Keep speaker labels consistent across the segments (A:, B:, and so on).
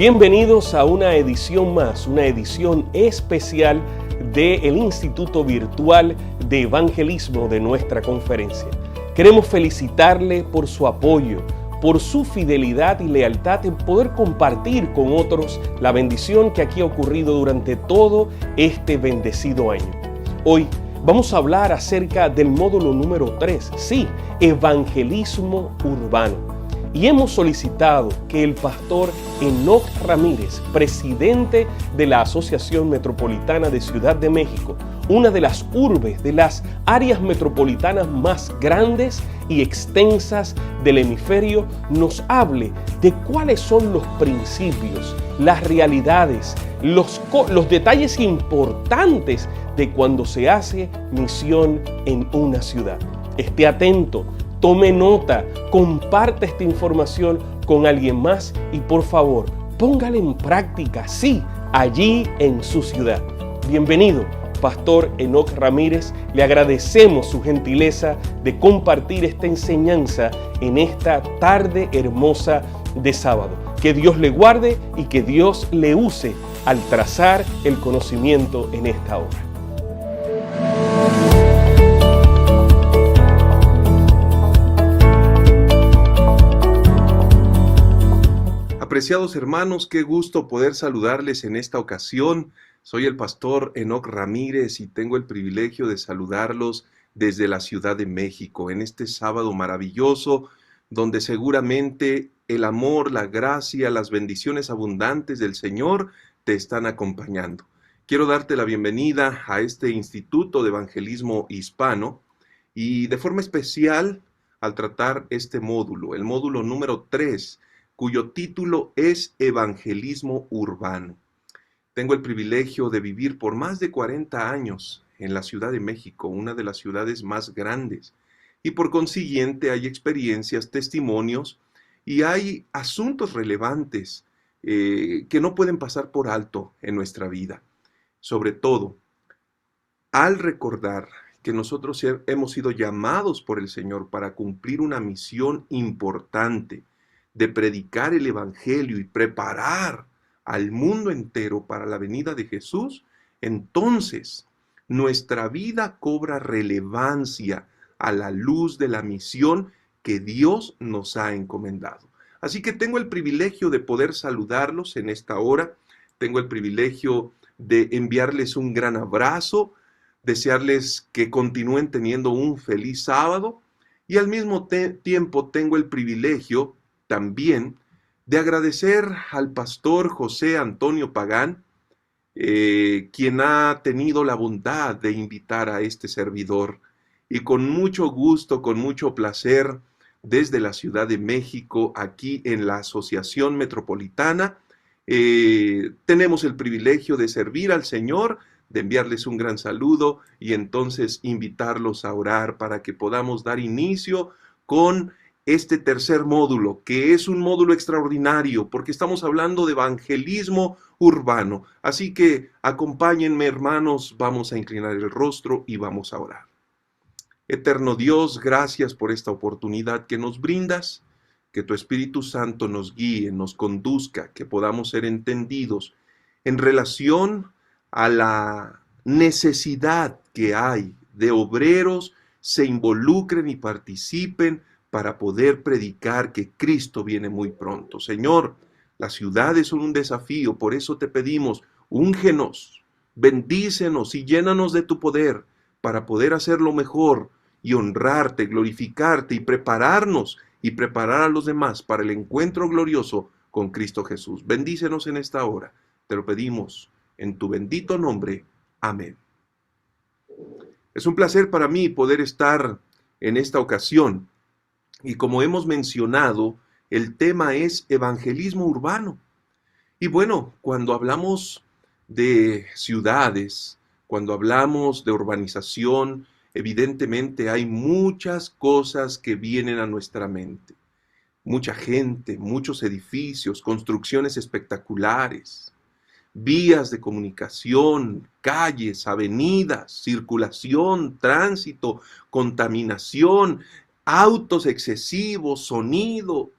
A: Bienvenidos a una edición más, una edición especial del Instituto Virtual de Evangelismo de nuestra conferencia. Queremos felicitarle por su apoyo, por su fidelidad y lealtad en poder compartir con otros la bendición que aquí ha ocurrido durante todo este bendecido año. Hoy vamos a hablar acerca del módulo número 3, sí, evangelismo urbano. Y hemos solicitado que el pastor Enoc Ramírez, presidente de la Asociación Metropolitana de Ciudad de México, una de las urbes, de las áreas metropolitanas más grandes y extensas del hemisferio, nos hable de cuáles son los principios, las realidades, los detalles importantes de cuando se hace misión en una ciudad. Esté atento. Tome nota, comparte esta información con alguien más y por favor, póngala en práctica, sí, allí en su ciudad. Bienvenido, Pastor Enoc Ramírez. Le agradecemos su gentileza de compartir esta enseñanza en esta tarde hermosa de sábado. Que Dios le guarde y que Dios le use al trazar el conocimiento en esta obra.
B: Apreciados hermanos, qué gusto poder saludarles en esta ocasión. Soy el pastor Enoc Ramírez y tengo el privilegio de saludarlos desde la Ciudad de México en este sábado maravilloso, donde seguramente el amor, la gracia, las bendiciones abundantes del Señor te están acompañando. Quiero darte la bienvenida a este Instituto de Evangelismo Hispano y de forma especial al tratar este módulo, el módulo número 3, cuyo título es Evangelismo Urbano. Tengo el privilegio de vivir por más de 40 años en la Ciudad de México, una de las ciudades más grandes, y por consiguiente hay experiencias, testimonios y hay asuntos relevantes que no pueden pasar por alto en nuestra vida. Sobre todo, al recordar que nosotros hemos sido llamados por el Señor para cumplir una misión importante, de predicar el Evangelio y preparar al mundo entero para la venida de Jesús, entonces nuestra vida cobra relevancia a la luz de la misión que Dios nos ha encomendado. Así que tengo el privilegio de poder saludarlos en esta hora, tengo el privilegio de enviarles un gran abrazo, desearles que continúen teniendo un feliz sábado y al mismo tiempo tengo el privilegio también de agradecer al pastor José Antonio Pagán, quien ha tenido la bondad de invitar a este servidor. Y con mucho gusto, con mucho placer, desde la Ciudad de México, aquí en la Asociación Metropolitana, tenemos el privilegio de servir al Señor, de enviarles un gran saludo y entonces invitarlos a orar para que podamos dar inicio con este tercer módulo, que es un módulo extraordinario, porque estamos hablando de evangelismo urbano. Así que acompáñenme, hermanos, vamos a inclinar el rostro y vamos a orar. Eterno Dios, gracias por esta oportunidad que nos brindas, que tu Espíritu Santo nos guíe, nos conduzca, que podamos ser entendidos en relación a la necesidad que hay de obreros se involucren y participen para poder predicar que Cristo viene muy pronto. Señor, las ciudades son un desafío, por eso te pedimos, úngenos, bendícenos y llénanos de tu poder para poder hacerlo mejor y honrarte, glorificarte y prepararnos y preparar a los demás para el encuentro glorioso con Cristo Jesús. Bendícenos en esta hora, te lo pedimos en tu bendito nombre. Amén. Es un placer para mí poder estar en esta ocasión. Y como hemos mencionado, el tema es evangelismo urbano. Y bueno, cuando hablamos de ciudades, cuando hablamos de urbanización, evidentemente hay muchas cosas que vienen a nuestra mente. Mucha gente, muchos edificios, construcciones espectaculares, vías de comunicación, calles, avenidas, circulación, tránsito, contaminación, autos excesivos, sonido.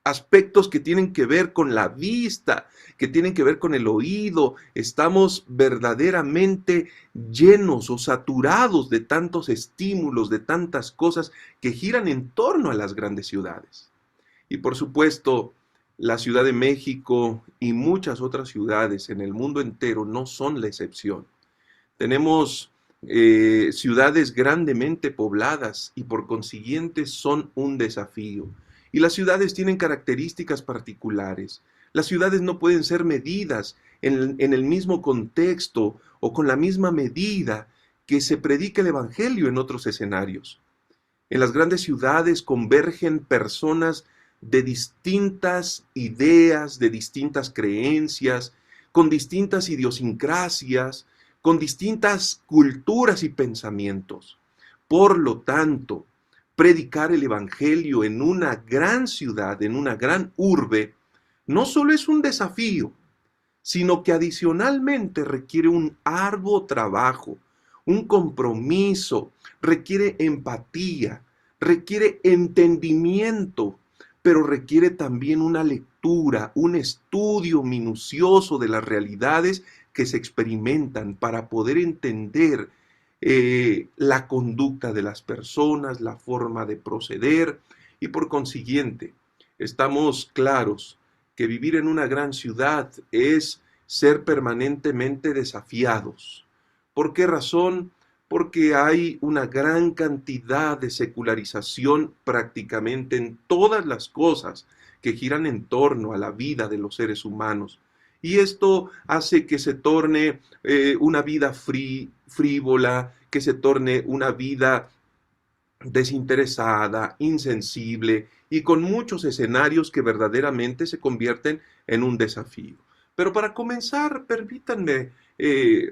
B: aspectos que tienen que ver con la vista, que tienen que ver con el oído. Estamos verdaderamente llenos o saturados de tantos estímulos, de tantas cosas que giran en torno a las grandes ciudades. Y por supuesto, la Ciudad de México y muchas otras ciudades en el mundo entero no son la excepción. Tenemos ciudades grandemente pobladas y por consiguiente son un desafío. Y las ciudades tienen características particulares. Las ciudades no pueden ser medidas en el mismo contexto o con la misma medida que se predica el Evangelio en otros escenarios. En las grandes ciudades convergen personas de distintas ideas, de distintas creencias, con distintas idiosincrasias, con distintas culturas y pensamientos. Por lo tanto, predicar el Evangelio en una gran ciudad, en una gran urbe, no solo es un desafío, sino que adicionalmente requiere un arduo trabajo, un compromiso, requiere empatía, requiere entendimiento, pero requiere también una lectura, un estudio minucioso de las realidades que se experimentan para poder entender la conducta de las personas, la forma de proceder, y por consiguiente estamos claros que vivir en una gran ciudad es ser permanentemente desafiados. ¿Por qué razón? Porque hay una gran cantidad de secularización prácticamente en todas las cosas que giran en torno a la vida de los seres humanos. Y esto hace que se torne una vida frívola, que se torne una vida desinteresada, insensible y con muchos escenarios que verdaderamente se convierten en un desafío. Pero para comenzar, permítanme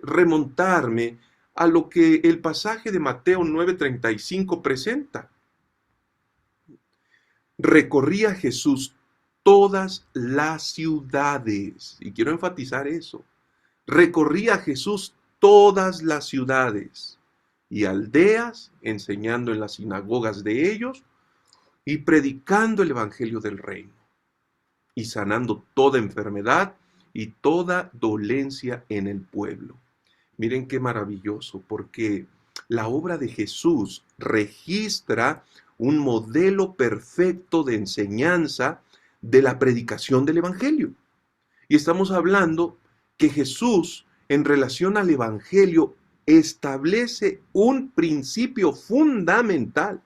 B: remontarme a lo que el pasaje de Mateo 9:35 presenta. Recorría Jesús todas las ciudades, y quiero enfatizar eso, recorría Jesús todas las ciudades y aldeas, enseñando en las sinagogas de ellos y predicando el evangelio del reino, y sanando toda enfermedad y toda dolencia en el pueblo. Miren qué maravilloso, porque la obra de Jesús registra un modelo perfecto de enseñanza de la predicación del evangelio. Y estamos hablando que Jesús, en relación al evangelio, establece un principio fundamental: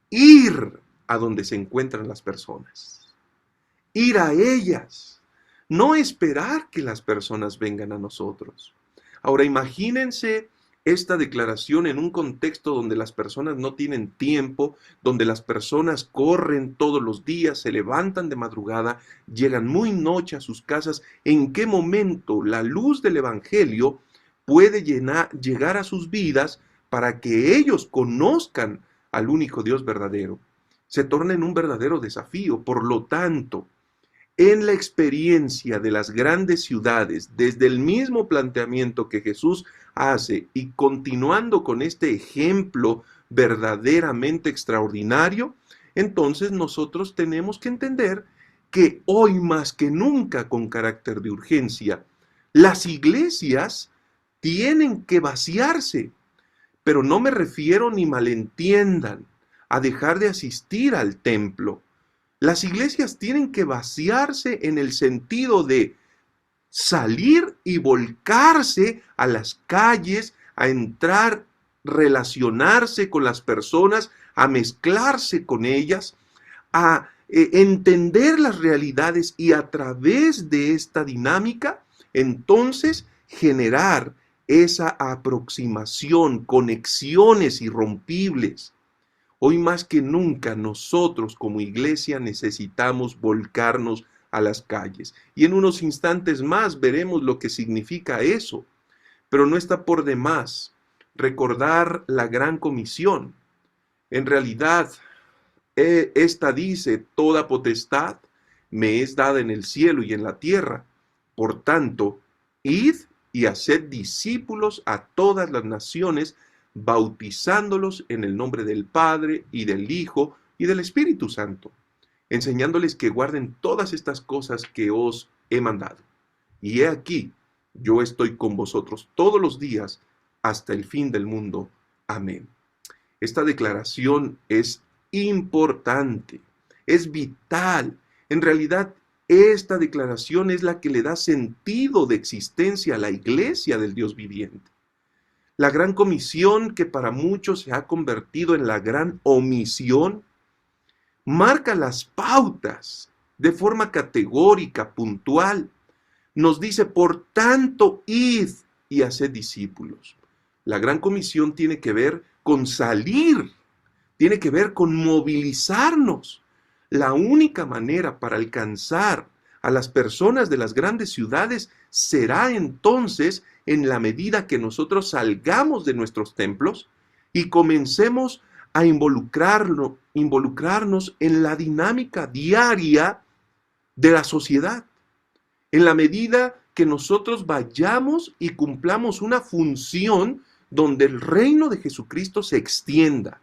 B: ir a donde se encuentran las personas, ir a ellas, no esperar que las personas vengan a nosotros. Ahora imagínense esta declaración en un contexto donde las personas no tienen tiempo, donde las personas corren todos los días, se levantan de madrugada, llegan muy noche a sus casas. ¿En qué momento la luz del evangelio puede llegar a sus vidas para que ellos conozcan al único Dios verdadero? Se torna en un verdadero desafío. Por lo tanto, en la experiencia de las grandes ciudades, desde el mismo planteamiento que Jesús hace y continuando con este ejemplo verdaderamente extraordinario, entonces nosotros tenemos que entender que hoy más que nunca, con carácter de urgencia, las iglesias tienen que vaciarse. Pero no me refiero, ni malentiendan, a dejar de asistir al templo. Las iglesias tienen que vaciarse en el sentido de salir y volcarse a las calles, a entrar, relacionarse con las personas, a mezclarse con ellas, a entender las realidades y a través de esta dinámica, entonces generar esa aproximación, conexiones irrompibles. Hoy más que nunca nosotros como iglesia necesitamos volcarnos a las calles. Y en unos instantes más veremos lo que significa eso. Pero no está por demás recordar la gran comisión. En realidad, esta dice: toda potestad me es dada en el cielo y en la tierra. Por tanto, id y haced discípulos a todas las naciones, bautizándolos en el nombre del Padre y del Hijo y del Espíritu Santo. enseñándoles que guarden todas estas cosas que os he mandado. Y he aquí, yo estoy con vosotros todos los días hasta el fin del mundo. Amén. Esta declaración es importante, es vital. En realidad, esta declaración es la que le da sentido de existencia a la iglesia del Dios viviente. La gran comisión, que para muchos se ha convertido en la gran omisión, marca las pautas de forma categórica, puntual. Nos dice, por tanto, id y haced discípulos. La gran comisión tiene que ver con salir, tiene que ver con movilizarnos. La única manera para alcanzar a las personas de las grandes ciudades será entonces en la medida que nosotros salgamos de nuestros templos y comencemos a involucrarnos en la dinámica diaria de la sociedad. En la medida que nosotros vayamos y cumplamos una función donde el reino de Jesucristo se extienda.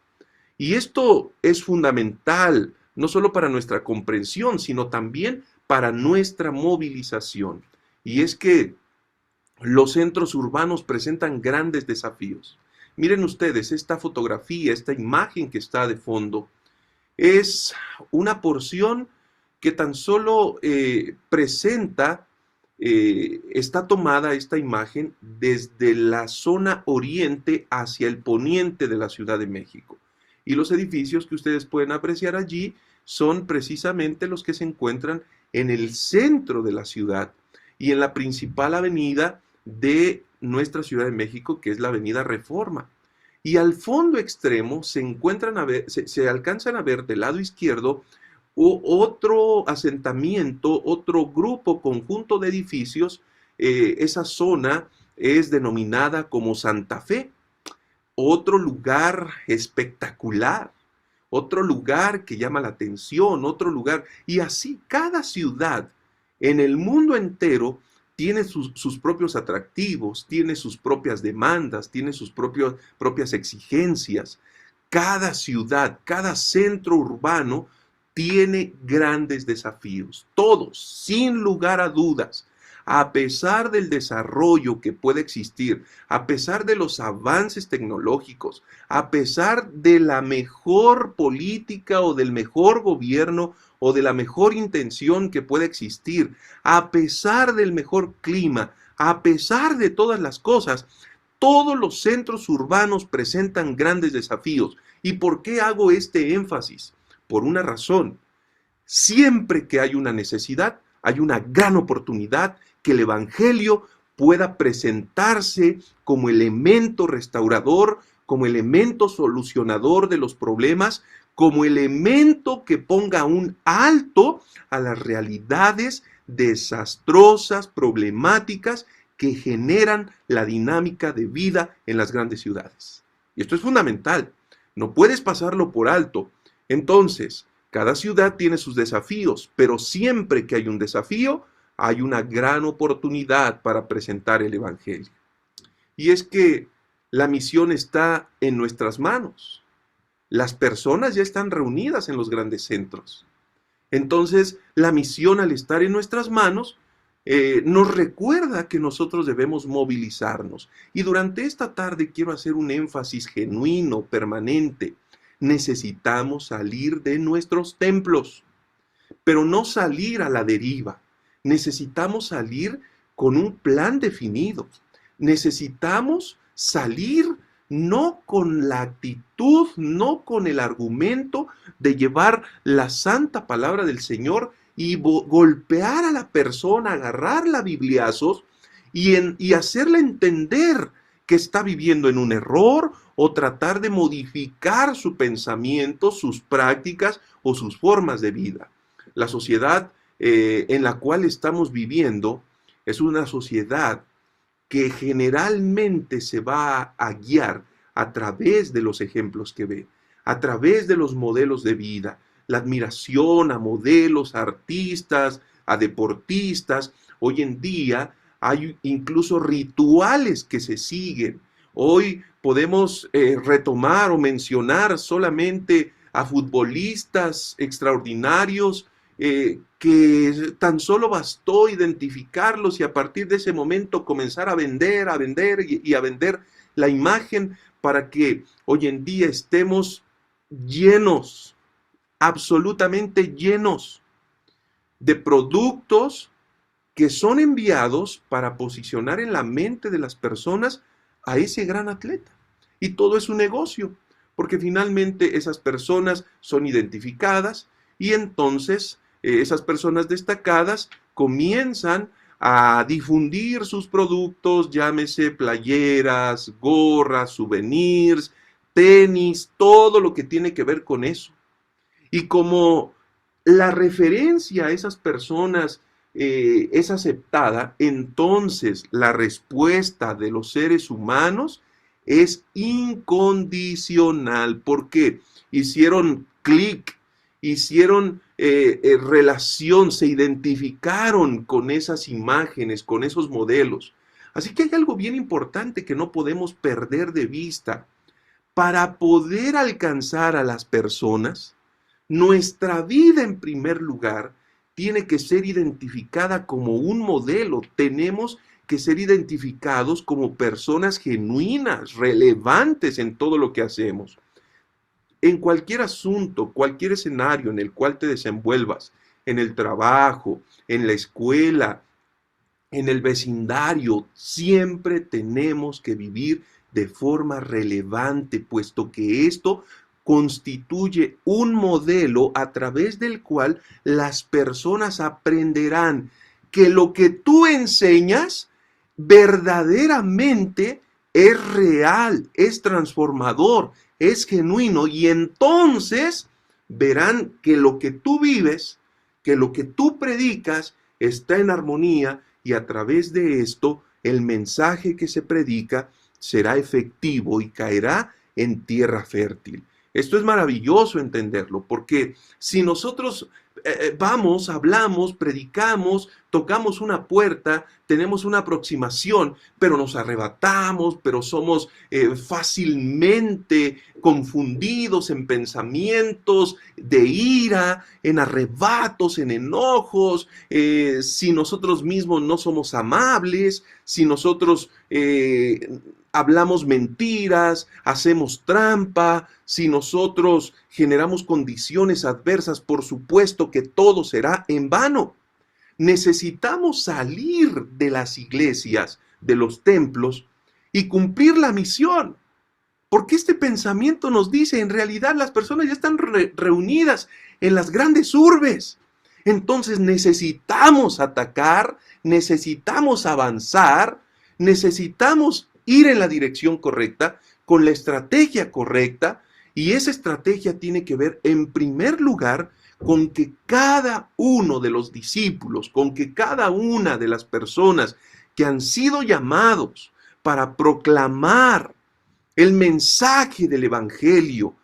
B: Y esto es fundamental, no solo para nuestra comprensión, sino también para nuestra movilización. Y es que los centros urbanos presentan grandes desafíos. Miren ustedes, esta fotografía, esta imagen que está de fondo, es una porción que tan solo presenta, está tomada esta imagen desde la zona oriente hacia el poniente de la Ciudad de México. Y los edificios que ustedes pueden apreciar allí son precisamente los que se encuentran en el centro de la ciudad y en la principal avenida de nuestra Ciudad de México, que es la Avenida Reforma. Y al fondo extremo se alcanzan a ver del lado izquierdo otro asentamiento, otro grupo, conjunto de edificios. Esa zona es denominada como Santa Fe. Otro lugar espectacular, otro lugar que llama la atención, otro lugar. Y así cada ciudad en el mundo entero tiene sus propios atractivos, tiene sus propias demandas, tiene sus propias exigencias. Cada ciudad, cada centro urbano tiene grandes desafíos. Todos, sin lugar a dudas. A pesar del desarrollo que puede existir, a pesar de los avances tecnológicos, a pesar de la mejor política o del mejor gobierno o de la mejor intención que pueda existir, a pesar del mejor clima, a pesar de todas las cosas, todos los centros urbanos presentan grandes desafíos. ¿Y por qué hago este énfasis? Por una razón. Siempre que hay una necesidad, hay una gran oportunidad que el Evangelio pueda presentarse como elemento restaurador, como elemento solucionador de los problemas, como elemento que ponga un alto a las realidades desastrosas, problemáticas que generan la dinámica de vida en las grandes ciudades. Y esto es fundamental, no puedes pasarlo por alto. Entonces, cada ciudad tiene sus desafíos, pero siempre que hay un desafío, hay una gran oportunidad para presentar el Evangelio. Y es que la misión está en nuestras manos. Las personas ya están reunidas en los grandes centros. Entonces, la misión, al estar en nuestras manos, nos recuerda que nosotros debemos movilizarnos. Y durante esta tarde quiero hacer un énfasis genuino, permanente. Necesitamos salir de nuestros templos, pero no salir a la deriva. Necesitamos salir con un plan definido. Necesitamos salir no con la actitud, no con el argumento de llevar la santa palabra del Señor y golpear a la persona, agarrarla a bibliazos y hacerle entender que está viviendo en un error o tratar de modificar su pensamiento, sus prácticas o sus formas de vida. La sociedad en la cual estamos viviendo es una sociedad que generalmente se va a guiar a través de los ejemplos que ve, a través de los modelos de vida, la admiración a modelos, a artistas, a deportistas. Hoy en día hay incluso rituales que se siguen. Hoy podemos retomar o mencionar solamente a futbolistas extraordinarios que tan solo bastó identificarlos y a partir de ese momento comenzar a vender y a vender la imagen para que hoy en día estemos llenos, absolutamente llenos de productos que son enviados para posicionar en la mente de las personas a ese gran atleta. Y todo es un negocio, porque finalmente esas personas son identificadas y entonces esas personas destacadas comienzan a difundir sus productos, llámese playeras, gorras, souvenirs, tenis, todo lo que tiene que ver con eso. Y como la referencia a esas personas es aceptada, entonces la respuesta de los seres humanos es incondicional, porque hicieron clic, hicieron relación, se identificaron con esas imágenes, con esos modelos. Así que hay algo bien importante que no podemos perder de vista. Para poder alcanzar a las personas, nuestra vida en primer lugar tiene que ser identificada como un modelo. Tenemos que ser identificados como personas genuinas, relevantes en todo lo que hacemos. En cualquier asunto, cualquier escenario en el cual te desenvuelvas, en el trabajo, en la escuela, en el vecindario, siempre tenemos que vivir de forma relevante, puesto que esto constituye un modelo a través del cual las personas aprenderán que lo que tú enseñas verdaderamente es real, es transformador, es genuino, y entonces verán que lo que tú vives, que lo que tú predicas está en armonía, y a través de esto el mensaje que se predica será efectivo y caerá en tierra fértil. Esto es maravilloso entenderlo, porque si nosotros vamos, hablamos, predicamos, tocamos una puerta, tenemos una aproximación, pero nos arrebatamos, pero somos fácilmente confundidos en pensamientos de ira, en arrebatos, en enojos, si nosotros mismos no somos amables, si nosotros hablamos mentiras, hacemos trampa, si nosotros generamos condiciones adversas, por supuesto que todo será en vano. Necesitamos salir de las iglesias, de los templos, y cumplir la misión. Porque este pensamiento nos dice, en realidad las personas ya están reunidas en las grandes urbes. Entonces necesitamos atacar, necesitamos avanzar, necesitamos ir en la dirección correcta, con la estrategia correcta, y esa estrategia tiene que ver en primer lugar con que cada uno de los discípulos, con que cada una de las personas que han sido llamados para proclamar el mensaje del Evangelio,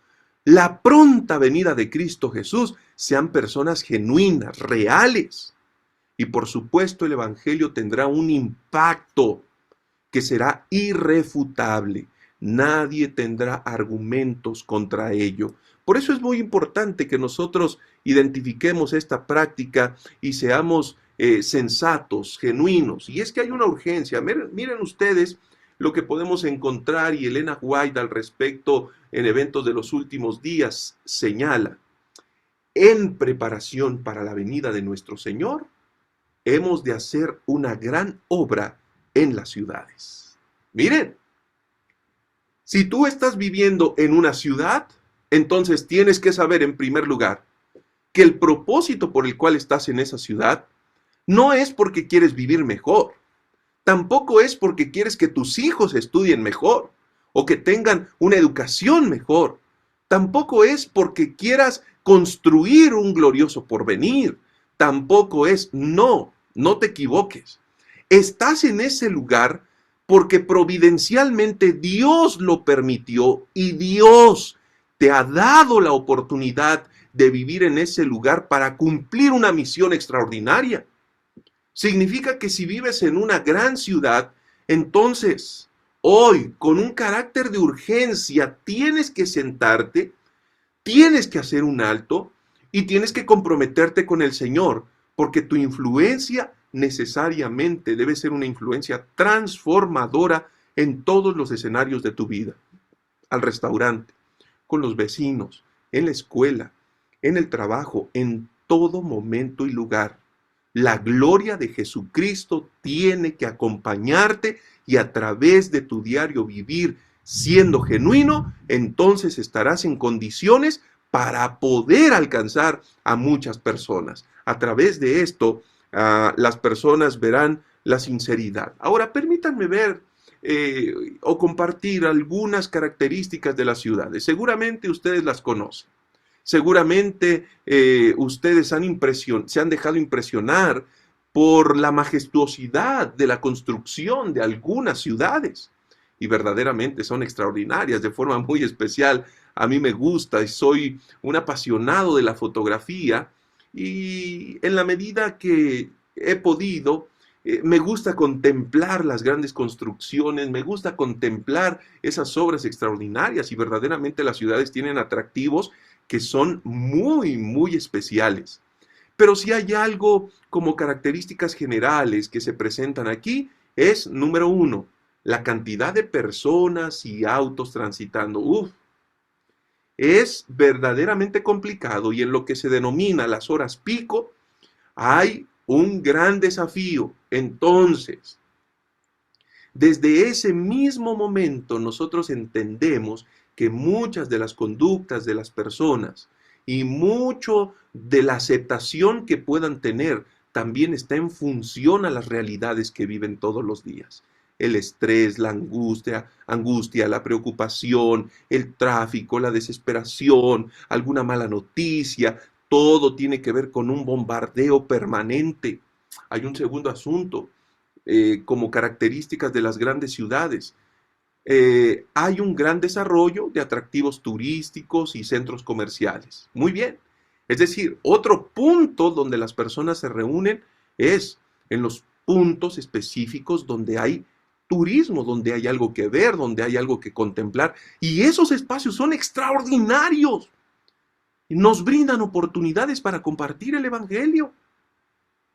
B: la pronta venida de Cristo Jesús, sean personas genuinas, reales. Y por supuesto el Evangelio tendrá un impacto que será irrefutable. Nadie tendrá argumentos contra ello. Por eso es muy importante que nosotros identifiquemos esta práctica y seamos sensatos, genuinos. Y es que hay una urgencia. Miren ustedes lo que podemos encontrar, y Elena White al respecto en Eventos de los Últimos Días señala: en preparación para la venida de nuestro Señor, hemos de hacer una gran obra en las ciudades. Miren, si tú estás viviendo en una ciudad, entonces tienes que saber en primer lugar que el propósito por el cual estás en esa ciudad no es porque quieres vivir mejor, tampoco es porque quieres que tus hijos estudien mejor o que tengan una educación mejor, tampoco es porque quieras construir un glorioso porvenir, tampoco es, no te equivoques. Estás en ese lugar porque providencialmente Dios lo permitió y Dios te ha dado la oportunidad de vivir en ese lugar para cumplir una misión extraordinaria. Significa que si vives en una gran ciudad, entonces hoy, con un carácter de urgencia, tienes que sentarte, tienes que hacer un alto y tienes que comprometerte con el Señor, porque tu influencia necesariamente debe ser una influencia transformadora en todos los escenarios de tu vida. Al restaurante, con los vecinos, en la escuela, en el trabajo, en todo momento y lugar. La gloria de Jesucristo tiene que acompañarte y a través de tu diario vivir siendo genuino, entonces estarás en condiciones para poder alcanzar a muchas personas. A través de esto, las personas verán la sinceridad. Ahora, permítanme ver o compartir algunas características de las ciudades. Seguramente ustedes las conocen. Seguramente ustedes se han dejado impresionar por la majestuosidad de la construcción de algunas ciudades. Y verdaderamente son extraordinarias, de forma muy especial. A mí me gusta y soy un apasionado de la fotografía. Y en la medida que he podido, me gusta contemplar las grandes construcciones, me gusta contemplar esas obras extraordinarias y verdaderamente las ciudades tienen atractivos que son muy, muy especiales. Pero si hay algo como características generales que se presentan aquí, es, número uno, la cantidad de personas y autos transitando. Es verdaderamente complicado y en lo que se denomina las horas pico, hay un gran desafío. Entonces, desde ese mismo momento nosotros entendemos que muchas de las conductas de las personas y mucho de la aceptación que puedan tener también está en función a las realidades que viven todos los días. El estrés, la angustia, la preocupación, el tráfico, la desesperación, alguna mala noticia, todo tiene que ver con un bombardeo permanente. Hay un segundo asunto, como características de las grandes ciudades. Hay un gran desarrollo de atractivos turísticos y centros comerciales. Muy bien. Es decir, otro punto donde las personas se reúnen es en los puntos específicos donde hay turismo, donde hay algo que ver, donde hay algo que contemplar. Y esos espacios son extraordinarios. Nos brindan oportunidades para compartir el Evangelio.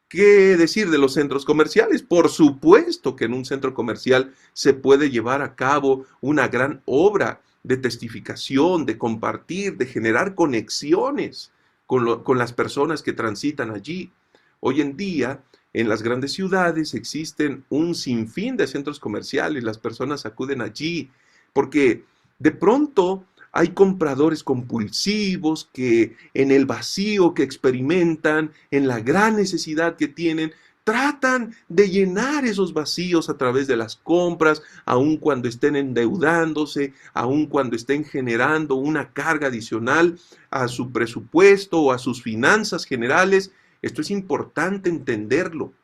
B: ¿Qué decir de los centros comerciales? Por supuesto que en un centro comercial se puede llevar a cabo una gran obra de testificación, de compartir, de generar conexiones con las personas que transitan allí. Hoy en día, en las grandes ciudades existen un sinfín de centros comerciales, las personas acuden allí porque de pronto hay compradores compulsivos que en el vacío que experimentan, en la gran necesidad que tienen, tratan de llenar esos vacíos a través de las compras, aun cuando estén endeudándose, aun cuando estén generando una carga adicional a su presupuesto o a sus finanzas generales. Esto es importante entenderlo.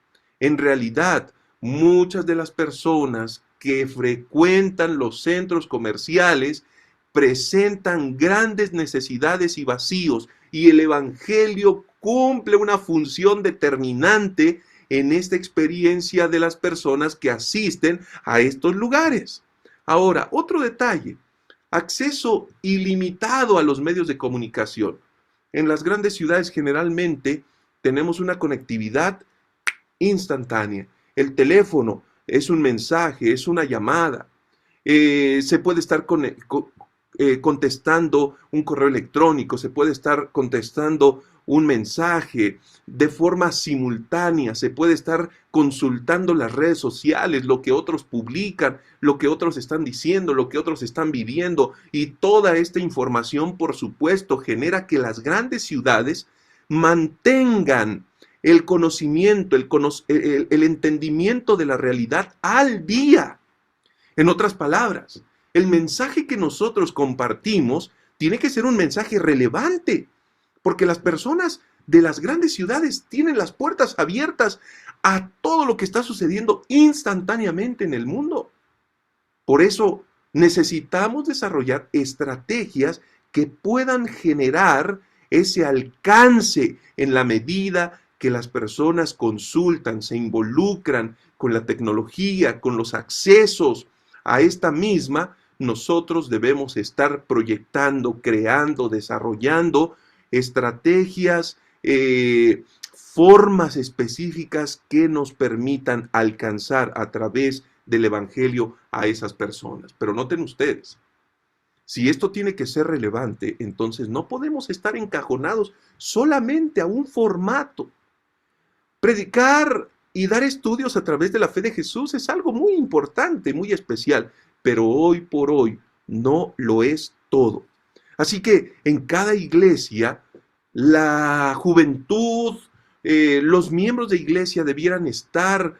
B: En realidad, muchas de las personas que frecuentan los centros comerciales presentan grandes necesidades y vacíos, y el Evangelio cumple una función determinante en esta experiencia de las personas que asisten a estos lugares. Ahora, otro detalle, acceso ilimitado a los medios de comunicación. En las grandes ciudades generalmente tenemos una conectividad instantánea. El teléfono es un mensaje, es una llamada. Se puede estar contestando un correo electrónico, se puede estar contestando un mensaje de forma simultánea, se puede estar consultando las redes sociales, lo que otros publican, lo que otros están diciendo, lo que otros están viviendo, y toda esta información, por supuesto, genera que las grandes ciudades mantengan el conocimiento, el entendimiento de la realidad al día. En otras palabras, el mensaje que nosotros compartimos tiene que ser un mensaje relevante, porque las personas de las grandes ciudades tienen las puertas abiertas a todo lo que está sucediendo instantáneamente en el mundo. Por eso necesitamos desarrollar estrategias que puedan generar ese alcance en la medida que las personas consultan, se involucran con la tecnología, con los accesos a esta misma. nosotros debemos estar proyectando, creando, desarrollando estrategias, formas específicas que nos permitan alcanzar a través del Evangelio a esas personas. Pero noten ustedes, si esto tiene que ser relevante, entonces no podemos estar encajonados solamente a un formato. Predicar y dar estudios a través de la fe de Jesús es algo muy importante, muy especial, pero hoy por hoy no lo es todo. Así que en cada iglesia, la juventud, los miembros de iglesia debieran estar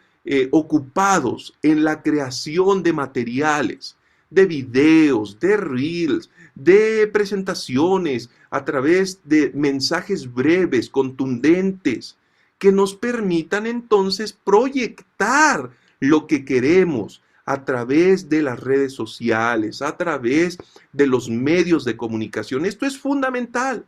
B: ocupados en la creación de materiales, de videos, de reels, de presentaciones, a través de mensajes breves, contundentes, que nos permitan entonces proyectar lo que queremos a través de las redes sociales, a través de los medios de comunicación. Esto es fundamental.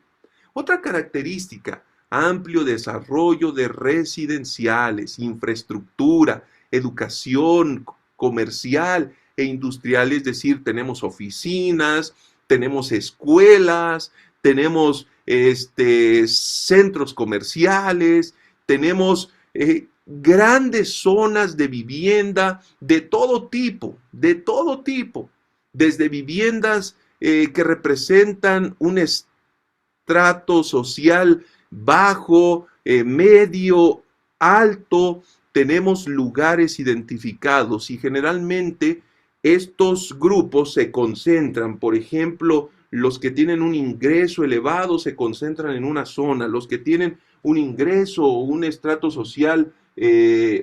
B: Otra característica, amplio desarrollo de residenciales, infraestructura, educación comercial e industrial, es decir, tenemos oficinas, tenemos escuelas, tenemos centros comerciales, tenemos grandes zonas de vivienda de todo tipo, desde viviendas que representan un estrato social bajo, medio, alto. Tenemos lugares identificados y generalmente estos grupos se concentran, por ejemplo, los que tienen un ingreso elevado se concentran en una zona, los que tienen un ingreso o un estrato social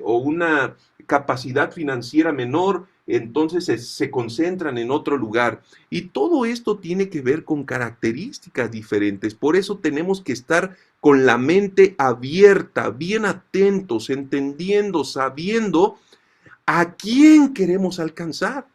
B: o una capacidad financiera menor, entonces se concentran en otro lugar. Y todo esto tiene que ver con características diferentes. Por eso tenemos que estar con la mente abierta, bien atentos, entendiendo, sabiendo a quién queremos alcanzar.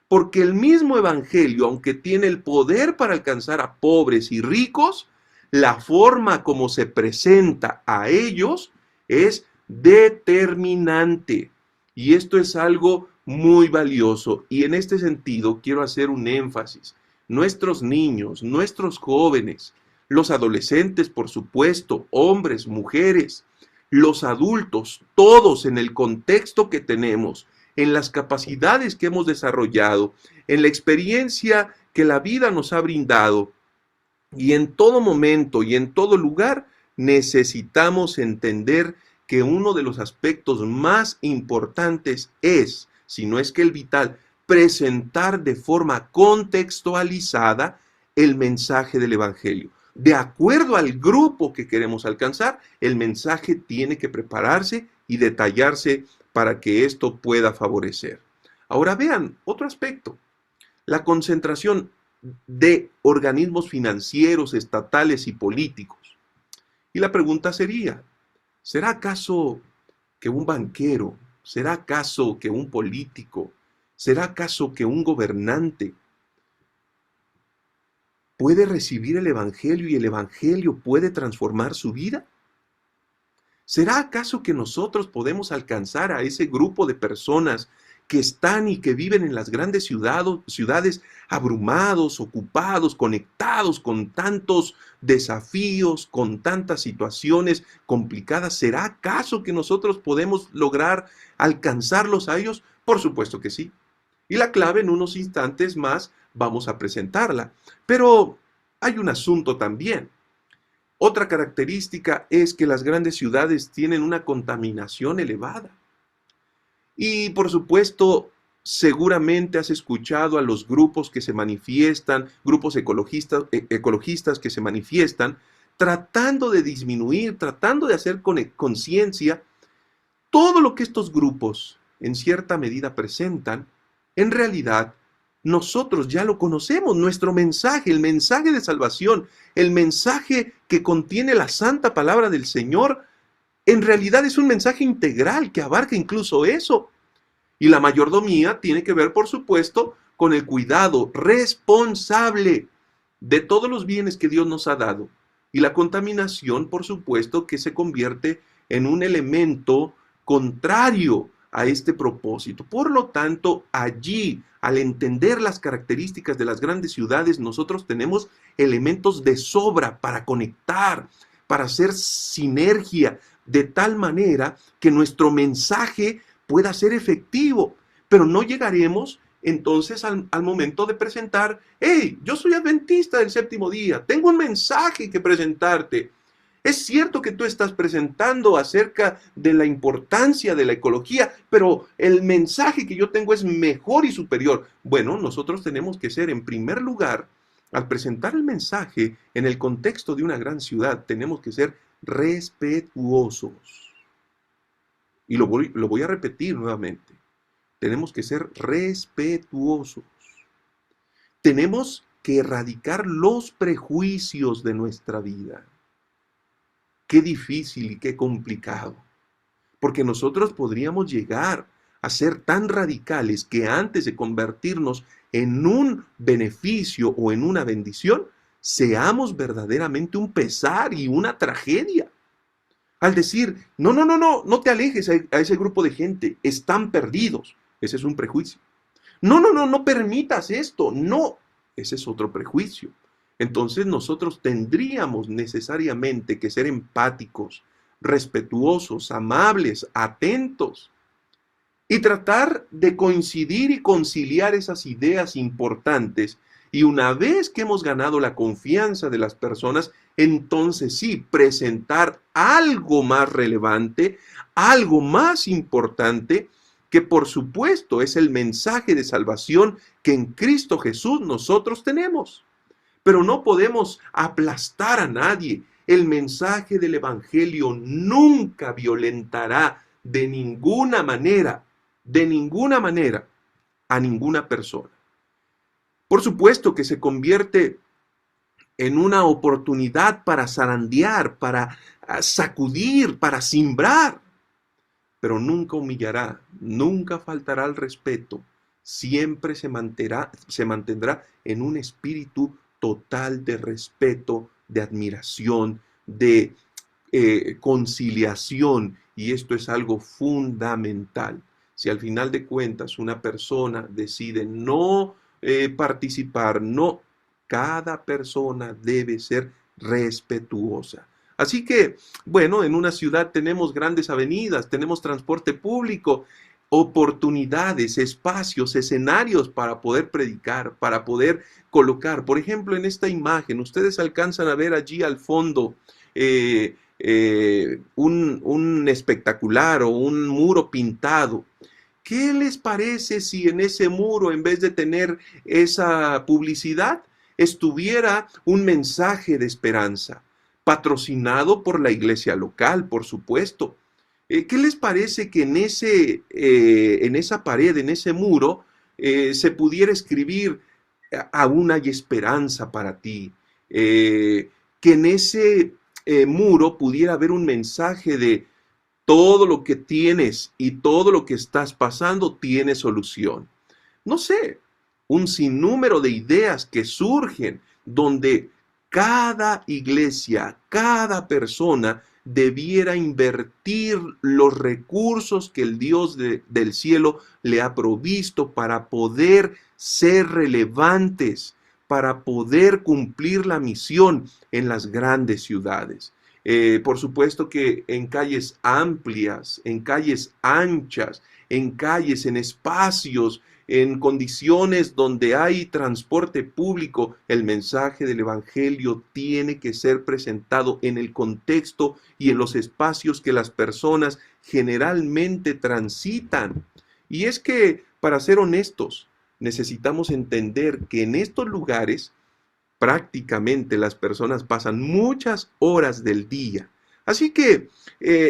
B: Porque el mismo evangelio, aunque tiene el poder para alcanzar a pobres y ricos, la forma como se presenta a ellos es determinante. Y esto es algo muy valioso. Y en este sentido quiero hacer un énfasis. Nuestros niños, nuestros jóvenes, los adolescentes, por supuesto, hombres, mujeres, los adultos, todos en el contexto que tenemos, en las capacidades que hemos desarrollado, en la experiencia que la vida nos ha brindado, y en todo momento y en todo lugar, necesitamos entender que uno de los aspectos más importantes es, si no es que el vital, presentar de forma contextualizada el mensaje del Evangelio. De acuerdo al grupo que queremos alcanzar, el mensaje tiene que prepararse y detallarse para que esto pueda favorecer. Ahora vean otro aspecto, la concentración de organismos financieros, estatales y políticos. Y la pregunta sería, ¿será acaso que un banquero, será acaso que un político, será acaso que un gobernante puede recibir el Evangelio y el Evangelio puede transformar su vida? ¿Será acaso que nosotros podemos alcanzar a ese grupo de personas que están y que viven en las grandes ciudades abrumados, ocupados, conectados con tantos desafíos, con tantas situaciones complicadas? ¿Será acaso que nosotros podemos lograr alcanzarlos a ellos? Por supuesto que sí. Y la clave en unos instantes más vamos a presentarla. Pero hay un asunto también. Otra característica es que las grandes ciudades tienen una contaminación elevada. Y por supuesto, seguramente has escuchado a los grupos que se manifiestan, grupos ecologistas que se manifiestan, tratando de disminuir, tratando de hacer conciencia. Todo lo que estos grupos en cierta medida presentan, en realidad, nosotros ya lo conocemos, nuestro mensaje, el mensaje de salvación, el mensaje que contiene la santa palabra del Señor, en realidad es un mensaje integral que abarca incluso eso. Y la mayordomía tiene que ver, por supuesto, con el cuidado responsable de todos los bienes que Dios nos ha dado. Y la contaminación, por supuesto, que se convierte en un elemento contrario a este propósito. Por lo tanto, allí, al entender las características de las grandes ciudades, nosotros tenemos elementos de sobra para conectar, para hacer sinergia, de tal manera que nuestro mensaje pueda ser efectivo. Pero no llegaremos entonces al momento de presentar: hey, yo soy adventista del séptimo día, tengo un mensaje que presentarte. Es cierto que tú estás presentando acerca de la importancia de la ecología, pero el mensaje que yo tengo es mejor y superior. Bueno, nosotros tenemos que ser, en primer lugar, al presentar el mensaje en el contexto de una gran ciudad, tenemos que ser respetuosos. Y lo voy a repetir nuevamente. Tenemos que ser respetuosos. Tenemos que erradicar los prejuicios de nuestra vida. Qué difícil y qué complicado. Porque nosotros podríamos llegar a ser tan radicales que antes de convertirnos en un beneficio o en una bendición, seamos verdaderamente un pesar y una tragedia. Al decir: no te alejes a ese grupo de gente, están perdidos. Ese es un prejuicio. No permitas esto. No, ese es otro prejuicio. Entonces nosotros tendríamos necesariamente que ser empáticos, respetuosos, amables, atentos y tratar de coincidir y conciliar esas ideas importantes. Y una vez que hemos ganado la confianza de las personas, entonces sí, presentar algo más relevante, algo más importante, que por supuesto es el mensaje de salvación que en Cristo Jesús nosotros tenemos. Pero no podemos aplastar a nadie. El mensaje del Evangelio nunca violentará de ninguna manera, a ninguna persona. Por supuesto que se convierte en una oportunidad para zarandear, para sacudir, para cimbrar, pero nunca humillará, nunca faltará al respeto, siempre se mantendrá en un espíritu total de respeto, de admiración, de conciliación, y esto es algo fundamental. Si al final de cuentas una persona decide no participar, cada persona debe ser respetuosa. Así que, bueno, en una ciudad tenemos grandes avenidas, tenemos transporte público, oportunidades, espacios, escenarios para poder predicar, para poder colocar. Por ejemplo, en esta imagen, ustedes alcanzan a ver allí al fondo un espectacular o un muro pintado. ¿Qué les parece si en ese muro, en vez de tener esa publicidad, estuviera un mensaje de esperanza, patrocinado por la iglesia local, por supuesto? ¿Qué les parece que en esa pared, en ese muro, se pudiera escribir: aún hay esperanza para ti? Que en ese muro pudiera haber un mensaje de: todo lo que tienes y todo lo que estás pasando tiene solución. No sé, un sinnúmero de ideas que surgen donde cada iglesia, cada persona debiera invertir los recursos que el Dios del cielo le ha provisto para poder ser relevantes, para poder cumplir la misión en las grandes ciudades. Por supuesto que en calles amplias, en calles anchas, en calles, en espacios, en condiciones donde hay transporte público, el mensaje del Evangelio tiene que ser presentado en el contexto y en los espacios que las personas generalmente transitan. Y es que, para ser honestos, necesitamos entender que en estos lugares prácticamente las personas pasan muchas horas del día. Así que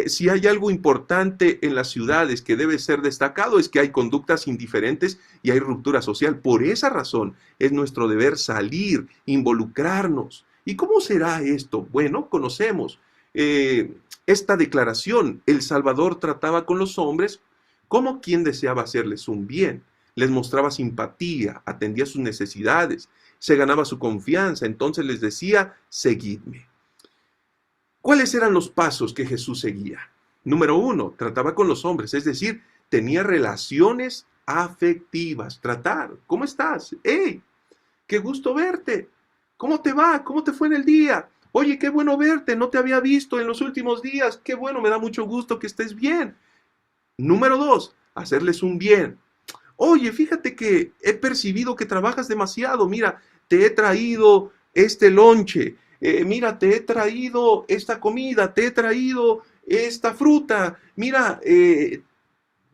B: si hay algo importante en las ciudades que debe ser destacado, es que hay conductas indiferentes y hay ruptura social. Por esa razón es nuestro deber salir, involucrarnos. ¿Y cómo será esto? Bueno, conocemos esta declaración. El Salvador trataba con los hombres como quien deseaba hacerles un bien. Les mostraba simpatía, atendía sus necesidades, se ganaba su confianza. Entonces les decía: seguidme. ¿Cuáles eran los pasos que Jesús seguía? Número 1, trataba con los hombres, es decir, tenía relaciones afectivas. Tratar, ¿cómo estás? ¡Hey! ¡Qué gusto verte! ¿Cómo te va? ¿Cómo te fue en el día? Oye, qué bueno verte, no te había visto en los últimos días. Qué bueno, me da mucho gusto que estés bien. Número 2, hacerles un bien. Oye, fíjate que he percibido que trabajas demasiado. Mira, te he traído este lonche. Mira, te he traído esta comida. Te he traído esta fruta. Mira,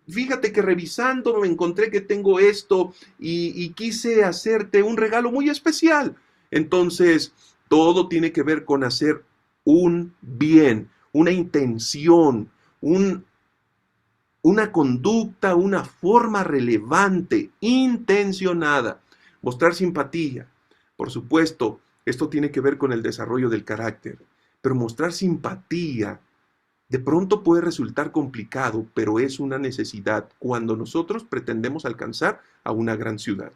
B: fíjate que revisando me encontré que tengo esto y quise hacerte un regalo muy especial. Entonces, todo tiene que ver con hacer un bien, una intención, una conducta, una forma relevante, intencionada. Mostrar simpatía. Por supuesto, esto tiene que ver con el desarrollo del carácter, pero mostrar simpatía de pronto puede resultar complicado, pero es una necesidad cuando nosotros pretendemos alcanzar a una gran ciudad.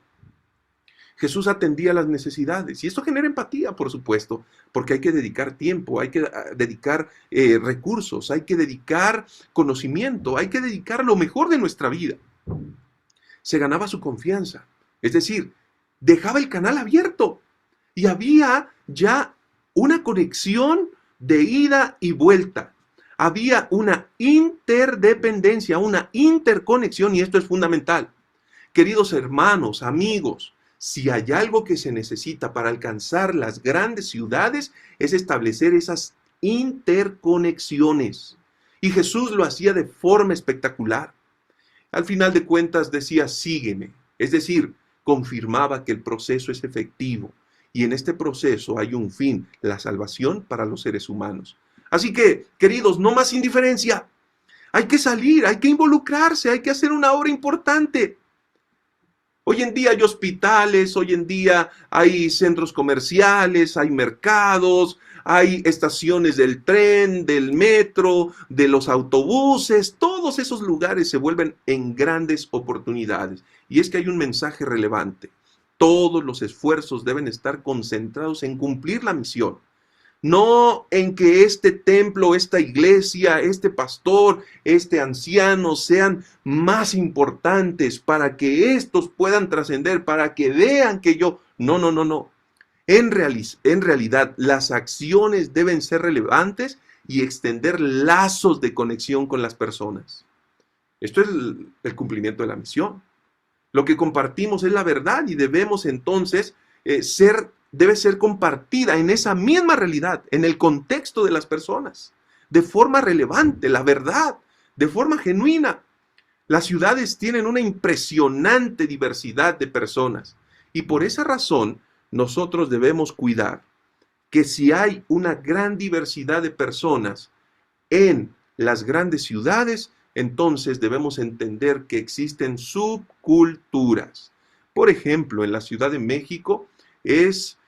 B: Jesús atendía las necesidades y esto genera empatía, por supuesto, porque hay que dedicar tiempo, hay que dedicar recursos, hay que dedicar conocimiento, hay que dedicar lo mejor de nuestra vida. Se ganaba su confianza, es decir, dejaba el canal abierto y había ya una conexión de ida y vuelta. Había una interdependencia, una interconexión y esto es fundamental. Queridos hermanos, amigos, si hay algo que se necesita para alcanzar las grandes ciudades es establecer esas interconexiones. Y Jesús lo hacía de forma espectacular. Al final de cuentas decía, sígueme. Es decir, confirmaba que el proceso es efectivo. Y en este proceso hay un fin, la salvación para los seres humanos. Así que, queridos, no más indiferencia. Hay que salir, hay que involucrarse, hay que hacer una obra importante. Hoy en día hay hospitales, hoy en día hay centros comerciales, hay mercados, hay estaciones del tren, del metro, de los autobuses. Todos esos lugares se vuelven en grandes oportunidades. Y es que hay un mensaje relevante. Todos los esfuerzos deben estar concentrados en cumplir la misión. No en que este templo, esta iglesia, este pastor, este anciano sean más importantes para que estos puedan trascender, para que vean que yo... No. En realidad, las acciones deben ser relevantes y extender lazos de conexión con las personas. Esto es el cumplimiento de la misión. Lo que compartimos es la verdad y debemos entonces debe ser compartida en esa misma realidad, en el contexto de las personas, de forma relevante, la verdad, de forma genuina. Las ciudades tienen una impresionante diversidad de personas y por esa razón nosotros debemos cuidar que si hay una gran diversidad de personas en las grandes ciudades, entonces debemos entender que existen subculturas. Por ejemplo, en la Ciudad de México es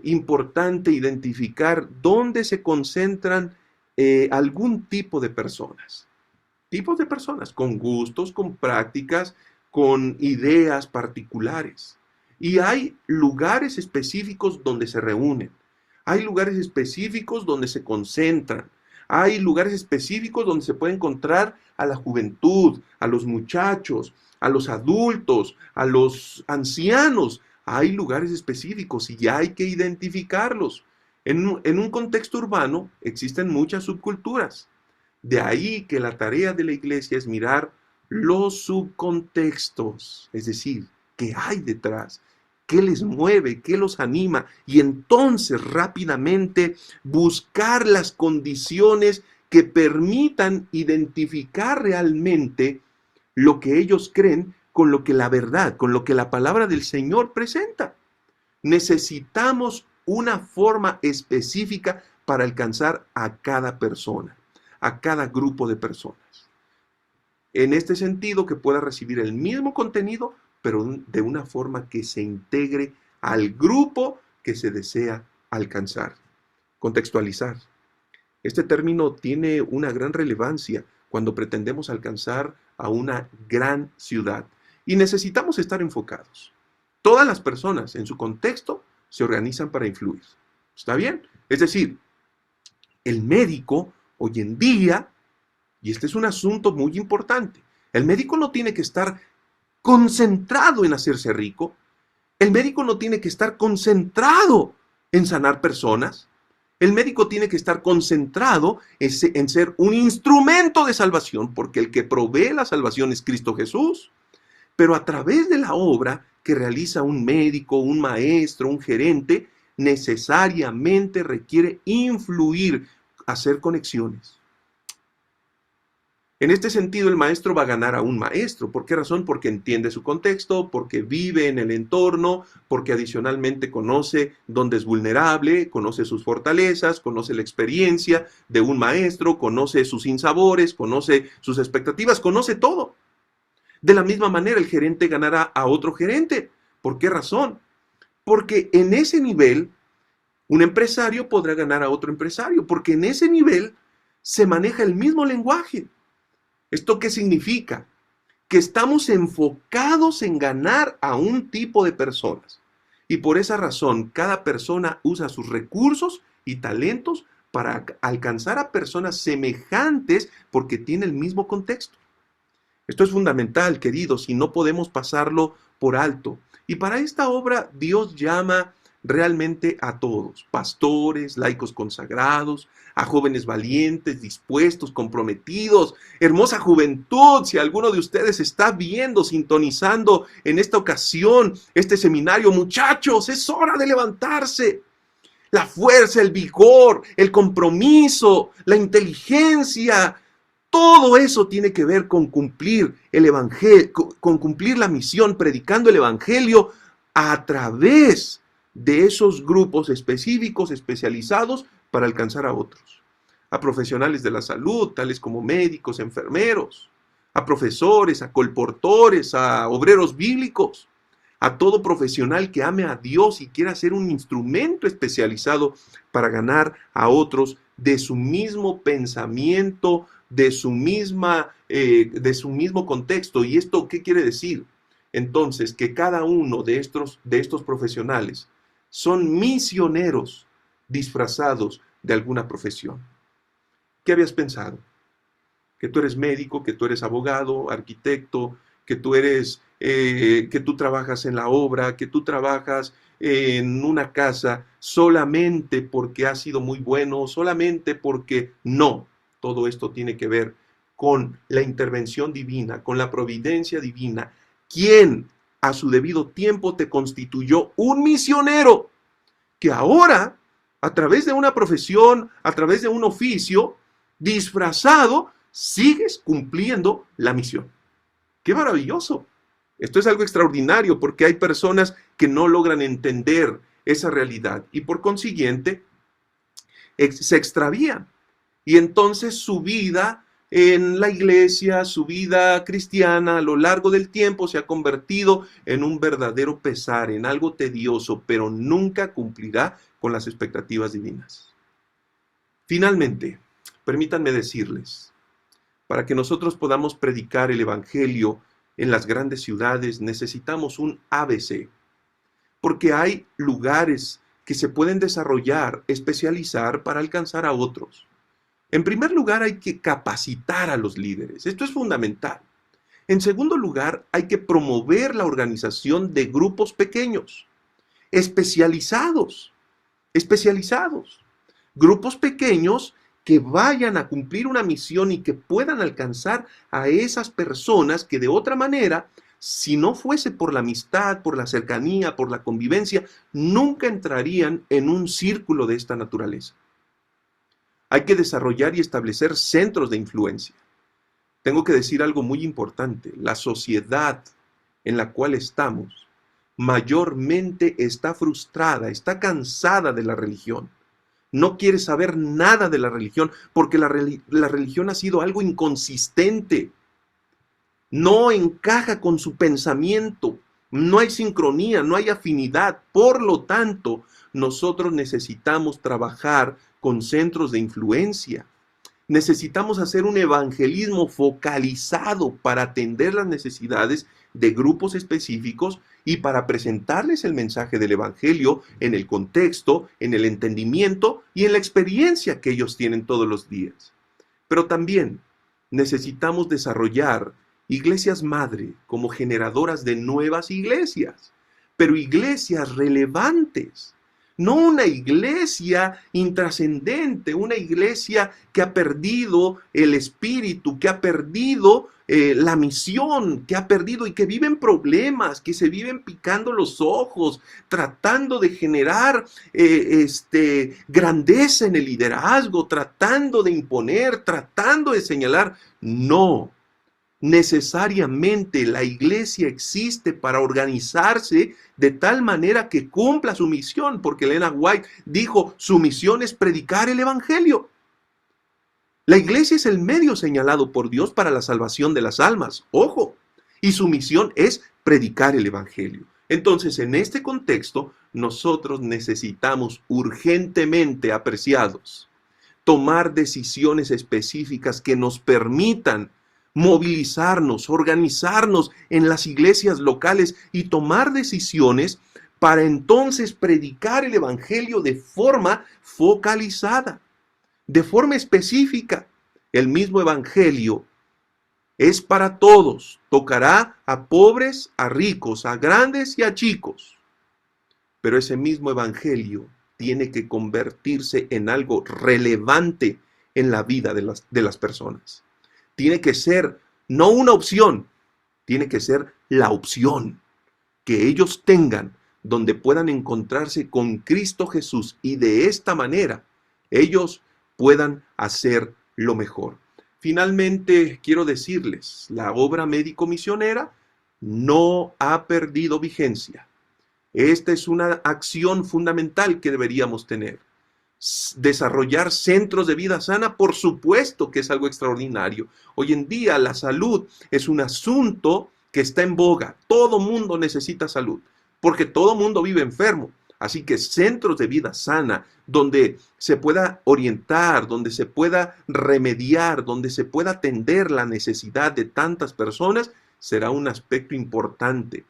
B: importante identificar dónde se concentran algún tipo de personas. Tipos de personas con gustos, con prácticas, con ideas particulares. Y hay lugares específicos donde se reúnen. Hay lugares específicos donde se concentran. Hay lugares específicos donde se puede encontrar a la juventud, a los muchachos, a los adultos, a los ancianos. Hay lugares específicos y hay que identificarlos. En un contexto urbano existen muchas subculturas. De ahí que la tarea de la iglesia es mirar los subcontextos, es decir, qué hay detrás, qué les mueve, qué los anima, y entonces rápidamente buscar las condiciones que permitan identificar realmente lo que ellos creen con lo que la verdad, con lo que la palabra del Señor presenta. Necesitamos una forma específica para alcanzar a cada persona, a cada grupo de personas. En este sentido, que pueda recibir el mismo contenido, pero de una forma que se integre al grupo que se desea alcanzar. Contextualizar. Este término tiene una gran relevancia cuando pretendemos alcanzar a una gran ciudad. Y necesitamos estar enfocados. Todas las personas en su contexto se organizan para influir. ¿Está bien? Es decir, el médico hoy en día, y este es un asunto muy importante, El médico no tiene que estar concentrado en hacerse rico. El médico no tiene que estar concentrado en sanar personas. El médico tiene que estar concentrado en ser un instrumento de salvación, porque el que provee la salvación es Cristo Jesús. Pero a través de la obra que realiza un médico, un maestro, un gerente, necesariamente requiere influir, hacer conexiones. En este sentido, el maestro va a ganar a un maestro. ¿Por qué razón? Porque entiende su contexto, porque vive en el entorno, porque adicionalmente conoce dónde es vulnerable, conoce sus fortalezas, conoce la experiencia de un maestro, conoce sus sinsabores, conoce sus expectativas, conoce todo. De la misma manera, el gerente ganará a otro gerente. ¿Por qué razón? Porque en ese nivel, un empresario podrá ganar a otro empresario, porque en ese nivel se maneja el mismo lenguaje. ¿Esto qué significa? Que estamos enfocados en ganar a un tipo de personas. Y por esa razón, cada persona usa sus recursos y talentos para alcanzar a personas semejantes porque tiene el mismo contexto. Esto es fundamental, queridos, y no podemos pasarlo por alto. Y para esta obra, Dios llama realmente a todos, pastores, laicos consagrados, a jóvenes valientes, dispuestos, comprometidos, hermosa juventud. Si alguno de ustedes está viendo, sintonizando en esta ocasión este seminario, muchachos, es hora de levantarse. La fuerza, el vigor, el compromiso, la inteligencia, todo eso tiene que ver con cumplir el evangelio, con cumplir la misión, predicando el evangelio a través de esos grupos específicos, especializados para alcanzar a otros. A profesionales de la salud, tales como médicos, enfermeros, a profesores, a colportores, a obreros bíblicos, a todo profesional que ame a Dios y quiera ser un instrumento especializado para ganar a otros de su mismo pensamiento, de su mismo contexto. ¿Y esto qué quiere decir? Entonces, que cada uno de estos profesionales son misioneros disfrazados de alguna profesión. ¿Qué habías pensado? Que tú eres médico, que tú eres abogado, arquitecto, que tú trabajas en la obra, que tú trabajas en una casa solamente porque has sido muy bueno, solamente porque no. Todo esto tiene que ver con la intervención divina, con la providencia divina. ¿Quién a su debido tiempo te constituyó un misionero? Que ahora, a través de una profesión, a través de un oficio, disfrazado, sigues cumpliendo la misión. ¡Qué maravilloso! Esto es algo extraordinario porque hay personas que no logran entender esa realidad y por consiguiente se extravían. Y entonces su vida en la iglesia, su vida cristiana a lo largo del tiempo se ha convertido en un verdadero pesar, en algo tedioso, pero nunca cumplirá con las expectativas divinas. Finalmente, permítanme decirles, para que nosotros podamos predicar el evangelio en las grandes ciudades, necesitamos un ABC, porque hay lugares que se pueden desarrollar, especializar para alcanzar a otros. En primer lugar, hay que capacitar a los líderes. Esto es fundamental. En segundo lugar, hay que promover la organización de grupos pequeños, especializados. Grupos pequeños que vayan a cumplir una misión y que puedan alcanzar a esas personas que de otra manera, si no fuese por la amistad, por la cercanía, por la convivencia, nunca entrarían en un círculo de esta naturaleza. Hay que desarrollar y establecer centros de influencia. Tengo que decir algo muy importante. La sociedad en la cual estamos mayormente está frustrada, está cansada de la religión. No quiere saber nada de la religión porque la religión ha sido algo inconsistente. No encaja con su pensamiento. No hay sincronía, no hay afinidad. Por lo tanto, nosotros necesitamos trabajar con centros de influencia. Necesitamos hacer un evangelismo focalizado para atender las necesidades de grupos específicos y para presentarles el mensaje del evangelio en el contexto, en el entendimiento y en la experiencia que ellos tienen todos los días. Pero también necesitamos desarrollar iglesias madre, como generadoras de nuevas iglesias, pero iglesias relevantes. No una iglesia intrascendente, una iglesia que ha perdido el espíritu, que ha perdido la misión, que ha perdido y que vive en problemas, que se viven picando los ojos, tratando de generar grandeza en el liderazgo, tratando de imponer, tratando de señalar. No. Necesariamente la iglesia existe para organizarse de tal manera que cumpla su misión, porque Elena White dijo, su misión es predicar el evangelio. La iglesia es el medio señalado por Dios para la salvación de las almas, ojo, y su misión es predicar el evangelio. Entonces, en este contexto, nosotros necesitamos urgentemente, apreciados, tomar decisiones específicas que nos permitan movilizarnos, organizarnos en las iglesias locales y tomar decisiones para entonces predicar el evangelio de forma focalizada, de forma específica. El mismo evangelio es para todos, tocará a pobres, a ricos, a grandes y a chicos. Pero ese mismo evangelio tiene que convertirse en algo relevante en la vida de las personas. Tiene que ser no una opción, tiene que ser la opción que ellos tengan donde puedan encontrarse con Cristo Jesús y de esta manera ellos puedan hacer lo mejor. Finalmente, quiero decirles, la obra médico-misionera no ha perdido vigencia. Esta es una acción fundamental que deberíamos tener. Desarrollar centros de vida sana, por supuesto que es algo extraordinario. Hoy en día la salud es un asunto que está en boga. Todo mundo necesita salud, porque todo mundo vive enfermo. Así que centros de vida sana, donde se pueda orientar, donde se pueda remediar, donde se pueda atender la necesidad de tantas personas, será un aspecto importante.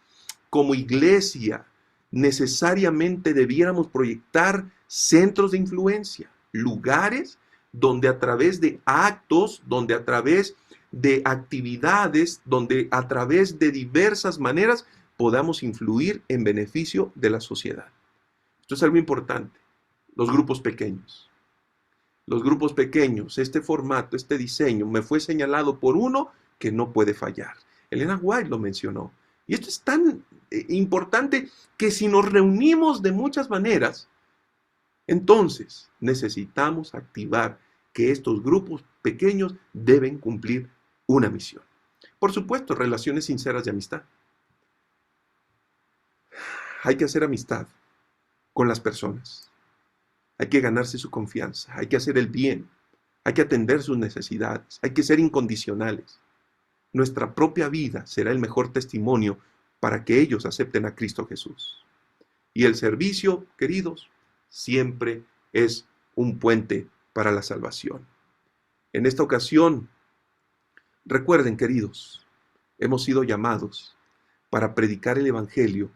B: Como iglesia, necesariamente debiéramos proyectar centros de influencia, lugares donde a través de actos, donde a través de actividades, donde a través de diversas maneras podamos influir en beneficio de la sociedad. Esto es algo importante. Los grupos pequeños. Los grupos pequeños, este formato, este diseño, me fue señalado por uno que no puede fallar. Elena White lo mencionó. Y esto es tan importante que si nos reunimos de muchas maneras, entonces necesitamos activar que estos grupos pequeños deben cumplir una misión. Por supuesto, relaciones sinceras de amistad. Hay que hacer amistad con las personas. Hay que ganarse su confianza. Hay que hacer el bien. Hay que atender sus necesidades. Hay que ser incondicionales. Nuestra propia vida será el mejor testimonio para que ellos acepten a Cristo Jesús. Y el servicio, queridos, siempre es un puente para la salvación. En esta ocasión, recuerden, queridos, hemos sido llamados para predicar el evangelio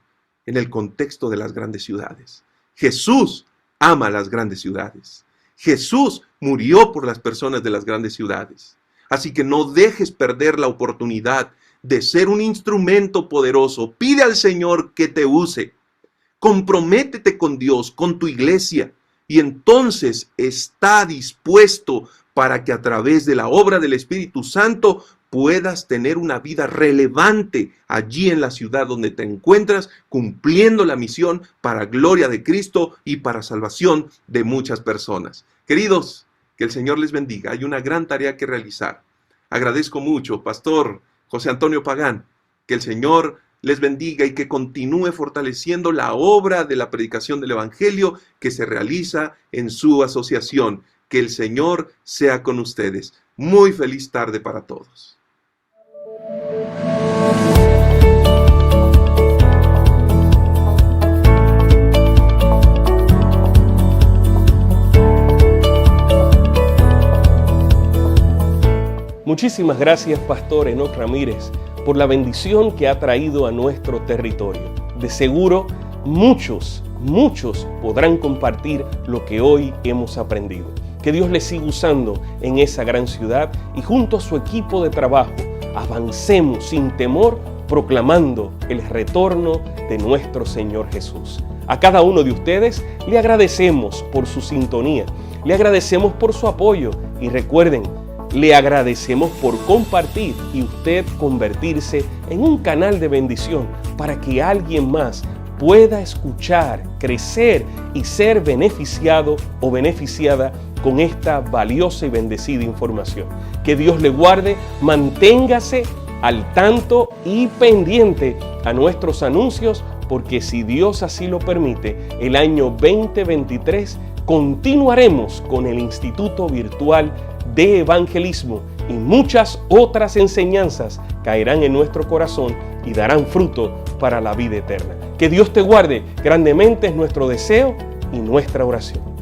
B: en el contexto de las grandes ciudades. Jesús ama las grandes ciudades. Jesús murió por las personas de las grandes ciudades. Así que no dejes perder la oportunidad de ser un instrumento poderoso. Pide al Señor que te use. Comprométete con Dios, con tu iglesia, y entonces está dispuesto para que a través de la obra del Espíritu Santo puedas tener una vida relevante allí en la ciudad donde te encuentras, cumpliendo la misión para gloria de Cristo y para salvación de muchas personas. Queridos, que el Señor les bendiga. Hay una gran tarea que realizar. Agradezco mucho, Pastor José Antonio Pagán, que el Señor les bendiga y que continúe fortaleciendo la obra de la predicación del Evangelio que se realiza en su asociación. Que el Señor sea con ustedes. Muy feliz tarde para todos.
A: Muchísimas gracias, Pastor Enoc Ramírez, por la bendición que ha traído a nuestro territorio. De seguro, muchos podrán compartir lo que hoy hemos aprendido. Que Dios les siga usando en esa gran ciudad y junto a su equipo de trabajo avancemos sin temor, proclamando el retorno de nuestro Señor Jesús. A cada uno de ustedes le agradecemos por su sintonía, le agradecemos por su apoyo y recuerden, le agradecemos por compartir y usted convertirse en un canal de bendición para que alguien más pueda escuchar, crecer y ser beneficiado o beneficiada con esta valiosa y bendecida información. Que Dios le guarde, manténgase al tanto y pendiente a nuestros anuncios, porque si Dios así lo permite, el año 2023 continuaremos con el Instituto Virtual de Evangelismo y muchas otras enseñanzas caerán en nuestro corazón y darán fruto para la vida eterna. Que Dios te guarde grandemente es nuestro deseo y nuestra oración.